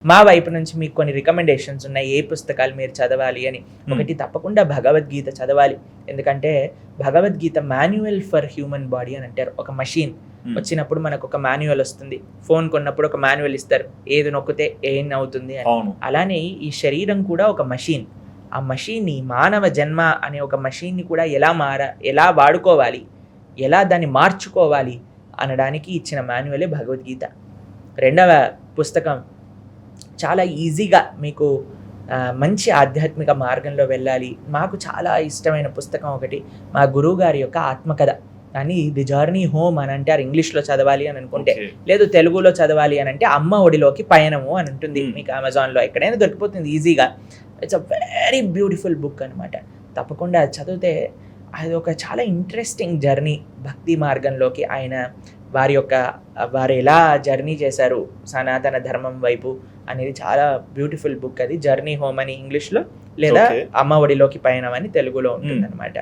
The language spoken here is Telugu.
మా వైపు నుంచి మీకు కొన్ని రికమెండేషన్స్ ఉన్నాయి, ఏ పుస్తకాలు మీరు చదవాలి అని. ఒకటి తప్పకుండా భగవద్గీత చదవాలి. ఎందుకంటే Bhagavad Gita manual for human body అని అంటారు. ఒక మషిన్ వచ్చినప్పుడు మనకు ఒక మాన్యువల్ వస్తుంది, ఫోన్ కొన్నప్పుడు ఒక మాన్యువల్ ఇస్తారు, ఏది నొక్కితే ఏం అవుతుంది అని. అలానే ఈ శరీరం కూడా ఒక మషిన్. ఆ మషిన్ని, మానవ జన్మ అనే ఒక మషిన్ని కూడా ఎలా వాడుకోవాలి, ఎలా దాన్ని మార్చుకోవాలి అనడానికి ఇచ్చిన మాన్యువలే భగవద్గీత. రెండవ పుస్తకం చాలా ఈజీగా మీకు మంచి ఆధ్యాత్మిక మార్గంలో వెళ్ళాలి. మాకు చాలా ఇష్టమైన పుస్తకం ఒకటి, మా గురువు గారి యొక్క ఆత్మకథ అని, ది జర్నీ హోమ్ అని అంటారు ఇంగ్లీష్లో చదవాలి అని అనుకుంటే. లేదు తెలుగులో చదవాలి అని అంటే అమ్మ ఒడిలోకి పయనము అని ఉంటుంది. మీకు అమెజాన్లో ఎక్కడైనా దొరికిపోతుంది ఈజీగా. It's a very beautiful book అనమాట. తప్పకుండా చదివితే అది ఒక చాలా ఇంట్రెస్టింగ్ జర్నీ భక్తి మార్గంలోకి. వారు ఎలా జర్నీ చేశారు సనాతన ధర్మం వైపు అనేది చాలా బ్యూటిఫుల్ బుక్. అది జర్నీ హోమ్ అని ఇంగ్లీష్లో, లేదా అమ్మ ఒడిలోకి పయనం అని తెలుగులో ఉంటుంది అనమాట.